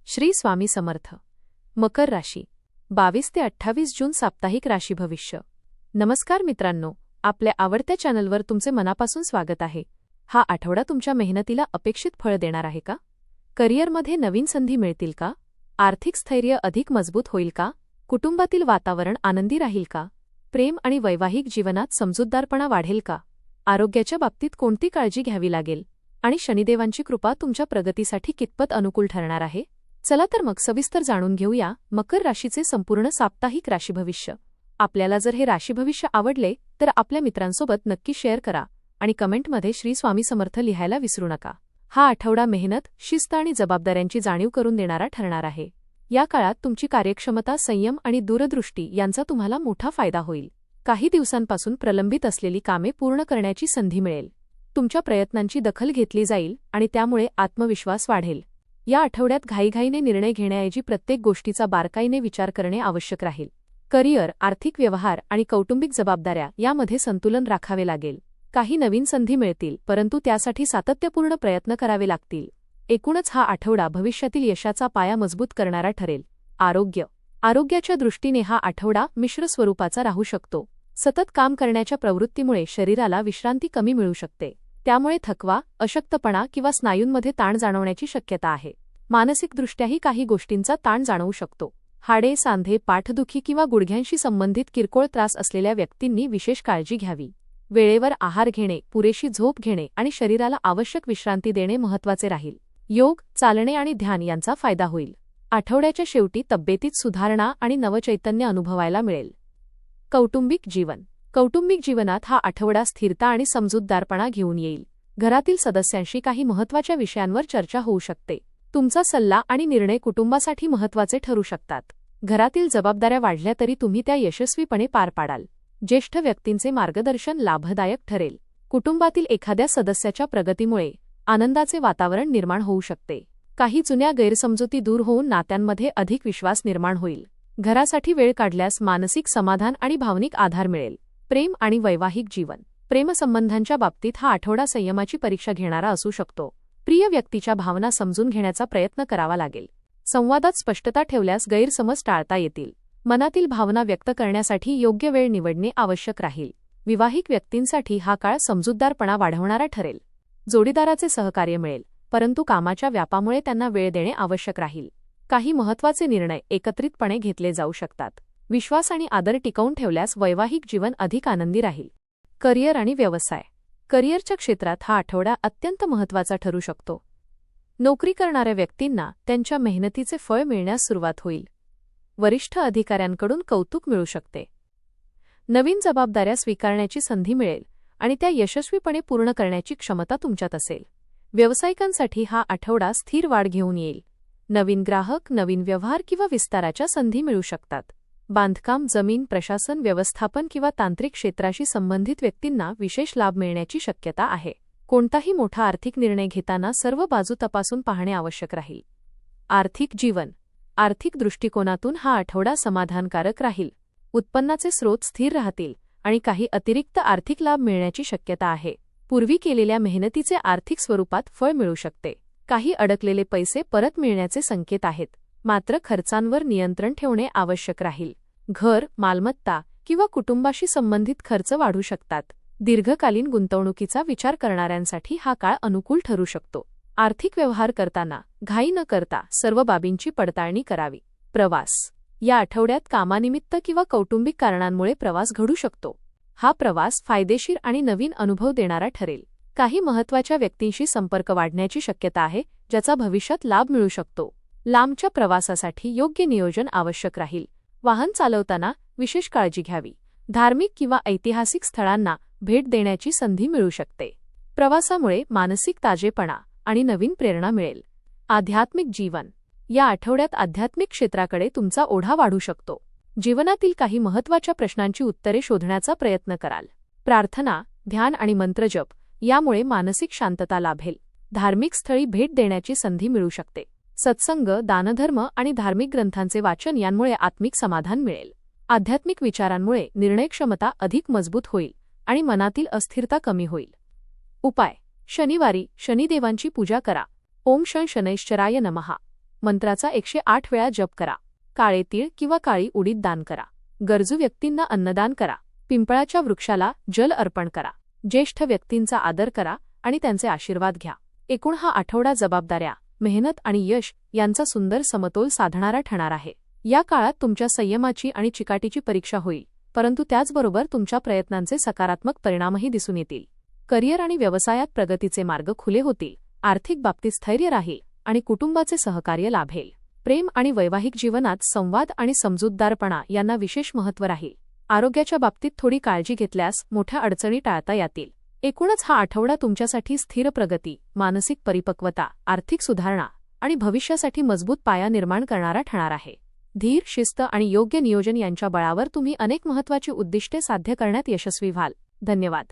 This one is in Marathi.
श्री स्वामी समर्थ. मकर राशी 22 ते 28 जून साप्ताहिक राशी भविष्य. नमस्कार मित्रांनो, आपल्या आवडत्या चॅनलवर तुमचे मनापासून स्वागत आहे. हा आठवडा तुमच्या मेहनतीला अपेक्षित फळ देणार आहे का? करिअरमध्ये नवीन संधी मिळतील का? आर्थिक स्थैर्य अधिक मजबूत होईल का? कुटुंबातील वातावरण आनंदी राहील का? प्रेम आणि वैवाहिक जीवनात समजूतदारपणा वाढेल का? आरोग्याच्या बाबतीत कोणती काळजी घ्यावी लागेल? आणि शनिदेवांची कृपा तुमच्या प्रगतीसाठी कितपत अनुकूल ठरणार आहे? चला तर मग सविस्तर जाणून घेऊया मकर राशीचे संपूर्ण साप्ताहिक राशीभविष्य. आपल्याला जर हे राशीभविष्य आवडले तर आपल्या मित्रांसोबत नक्की शेअर करा आणि कमेंटमध्ये श्री स्वामी समर्थ लिहायला विसरू नका. हा आठवडा मेहनत, शिस्त आणि जबाबदाऱ्यांची जाणीव करून देणारा ठरणार आहे. या काळात तुमची कार्यक्षमता, संयम आणि दूरदृष्टी यांचा तुम्हाला मोठा फायदा होईल. काही दिवसांपासून प्रलंबित असलेली कामे पूर्ण करण्याची संधी मिळेल. तुमच्या प्रयत्नांची दखल घेतली जाईल आणि त्यामुळे आत्मविश्वास वाढेल. या आठवड्यात घाईघाईने निर्णय घेण्याऐवजी प्रत्येक गोष्टीचा बारकाईने विचार करणे आवश्यक राहील. करिअर, आर्थिक व्यवहार आणि कौटुंबिक जबाबदाऱ्या यामध्ये संतुलन राखावे लागेल. काही नवीन संधी मिळतील, परंतु त्यासाठी सातत्यपूर्ण प्रयत्न करावे लागतील. एकूणच हा आठवडा भविष्यातील यशाचा पाया मजबूत करणारा ठरेल. आरोग्याच्या दृष्टीने हा आठवडा मिश्र स्वरूपाचा राहू शकतो. सतत काम करण्याच्या प्रवृत्तीमुळे शरीराला विश्रांती कमी मिळू शकते. त्यामुळे थकवा, अशक्तपणा किंवा स्नायूंमध्ये ताण जाणवण्याची शक्यता आहे. मानसिकदृष्ट्याही काही गोष्टींचा ताण जाणवू शकतो. हाडे, सांधे, पाठदुखी किंवा गुडघ्यांशी संबंधित किरकोळ त्रास असलेल्या व्यक्तींनी विशेष काळजी घ्यावी. वेळेवर आहार घेणे, पुरेशी झोप घेणे आणि शरीराला आवश्यक विश्रांती देणे महत्त्वाचे राहील. योग, चालणे आणि ध्यान यांचा फायदा होईल. आठवड्याच्या शेवटी तब्येतीत सुधारणा आणि नवचैतन्य अनुभवायला मिळेल. कौटुंबिक जीवनात हा आठवडा स्थिरता आणि समजूतदारपणा घेऊन येईल. घरातील सदस्यांशी काही महत्त्वाच्या विषयांवर चर्चा होऊ शकते. तुमचा सल्ला आणि निर्णय कुटुंबासाठी महत्त्वाचे ठरू शकतात. घरातील जबाबदाऱ्या वाढल्या तरी तुम्ही त्या यशस्वीपणे पार पाडाल. ज्येष्ठ व्यक्तींचे मार्गदर्शन लाभदायक ठरेल. कुटुंबातील एखाद्या सदस्याच्या प्रगतीमुळे आनंदाचे वातावरण निर्माण होऊ शकते. काही जुन्या गैरसमजुती दूर होऊन नात्यांमध्ये अधिक विश्वास निर्माण होईल. घरासाठी वेळ काढल्यास मानसिक समाधान आणि भावनिक आधार मिळेल. प्रेम आणि वैवाहिक जीवन. प्रेमसंबंधांच्या बाबतीत हा आठवडा संयमाची परीक्षा घेणारा असू शकतो. प्रिय व्यक्तीच्या भावना समजून घेण्याचा प्रयत्न करावा लागेल. संवादात स्पष्टता ठेवल्यास गैरसमज टाळता येतील. मनातील भावना व्यक्त करण्यासाठी योग्य वेळ निवडणे आवश्यक राहील. विवाहिक व्यक्तींसाठी हा काळ समजूतदारपणा वाढवणारा ठरेल. जोडीदाराचे सहकार्य मिळेल, परंतु कामाच्या व्यापामुळे त्यांना वेळ देणे आवश्यक राहील. काही महत्त्वाचे निर्णय एकत्रितपणे घेतले जाऊ शकतात. विश्वास आणि आदर टिकवून ठेवल्यास वैवाहिक जीवन अधिक आनंदी राहील. करिअर आणि व्यवसाय. करिअरच्या क्षेत्रात हा आठवडा अत्यंत महत्त्वाचा ठरू शकतो. नोकरी करणाऱ्या व्यक्तींना त्यांच्या मेहनतीचे फळ मिळण्यास सुरुवात होईल. वरिष्ठ अधिकाऱ्यांकडून कौतुक मिळू शकते. नवीन जबाबदाऱ्या स्वीकारण्याची संधी मिळेल आणि त्या यशस्वीपणे पूर्ण करण्याची क्षमता तुमच्यात असेल. व्यावसायिकांसाठी हा आठवडा स्थिर वाढ घेऊन येईल. नवीन ग्राहक, नवीन व्यवहार किंवा विस्ताराच्या संधी मिळू शकतात. बांधकाम, जमीन, प्रशासन, व्यवस्थापन किंवा तांत्रिक क्षेत्राशी संबंधित व्यक्तींना विशेष लाभ मिळण्याची शक्यता आहे. कोणताही मोठा आर्थिक निर्णय घेताना सर्व बाजू तपासून पाहणे आवश्यक राहील. आर्थिक दृष्टिकोनातून हा आठवडा समाधानकारक राहील. उत्पन्नाचे स्रोत स्थिर राहतील आणि काही अतिरिक्त आर्थिक लाभ मिळण्याची शक्यता आहे. पूर्वी केलेल्या मेहनतीचे आर्थिक स्वरूपात फळ मिळू शकते. काही अडकलेले पैसे परत मिळण्याचे संकेत आहेत. मात्र खर्चांवर नियंत्रण ठेवणे आवश्यक राहील. घर, मालमत्ता किंवा कुटुंबाशी संबंधित खर्च वाढू शकतात. दीर्घकालीन गुंतवणुकीचा विचार करणाऱ्यांसाठी हा काळ अनुकूल ठरू शकतो. आर्थिक व्यवहार करताना घाई न करता सर्व बाबींची पडताळणी करावी. प्रवास. या आठवड्यात कामानिमित्त किंवा कौटुंबिक कारणांमुळे प्रवास घडू शकतो. हा प्रवास फायदेशीर आणि नवीन अनुभव देणारा ठरेल. काही महत्त्वाच्या व्यक्तींशी संपर्क वाढण्याची शक्यता आहे, ज्याचा भविष्यात लाभ मिळू शकतो. लांबच्या प्रवासासाठी योग्य नियोजन आवश्यक राहील. वाहन चालवताना विशेष काळजी घ्यावी. धार्मिक किंवा ऐतिहासिक स्थळांना भेट देण्याची संधी मिळू शकते. प्रवासामुळे मानसिक ताजेपणा आणि नवीन प्रेरणा मिळेल. आध्यात्मिक जीवन. या आठवड्यात आध्यात्मिक क्षेत्राकडे तुमचा ओढा वाढू शकतो. जीवनातील काही महत्त्वाच्या प्रश्नांची उत्तरे शोधण्याचा प्रयत्न कराल. प्रार्थना, ध्यान आणि मंत्रजप यामुळे मानसिक शांतता लाभेल. धार्मिक स्थळी भेट देण्याची संधी मिळू शकते. सत्संग, दानधर्म आणि धार्मिक ग्रंथांचे वाचन यांमुळे आत्मिक समाधान मिळेल. आध्यात्मिक विचारांमुळे निर्णयक्षमता अधिक मजबूत होईल आणि मनातील अस्थिरता कमी होईल. उपाय. शनिवारी शनिदेवांची पूजा करा. ओम शं शनैश्चराय नमः. मंत्राचा 108 वेळा जप करा. काळे तीळ किंवा काळी उडीद दान करा. गरजू व्यक्तींना अन्नदान करा. पिंपळाच्या वृक्षाला जल अर्पण करा. ज्येष्ठ व्यक्तींचा आदर करा आणि त्यांचे आशीर्वाद घ्या. एकूण हा आठवडा जबाबदाऱ्या, मेहनत आणि यश यांचा सुंदर समतोल साधणारा ठरणार आहे. या काळात तुमच्या संयमाची आणि चिकाटीची परीक्षा होईल, परंतु त्याचबरोबर तुमच्या प्रयत्नांचे सकारात्मक परिणामही दिसून येतील. करिअर आणि व्यवसायात प्रगतीचे मार्ग खुले होतील. आर्थिक बाबतीत स्थैर्य राहील आणि कुटुंबाचे सहकार्य लाभेल. प्रेम आणि वैवाहिक जीवनात संवाद आणि समजूतदारपणा यांना विशेष महत्त्व राहील. आरोग्याच्या बाबतीत थोडी काळजी घेतल्यास मोठ्या अडचणी टाळता येतील. एकूणच हा आठवडा तुमच्यासाठी स्थिर प्रगती, मानसिक परिपक्वता, आर्थिक सुधारणा आणि भविष्यासाठी मजबूत पाया निर्माण करणारा ठरणार आहे. धीर, शिस्त आणि योग्य नियोजन यांच्या बळावर तुम्ही अनेक महत्त्वाची उद्दिष्टे साध्य करण्यात यशस्वी व्हाल. धन्यवाद.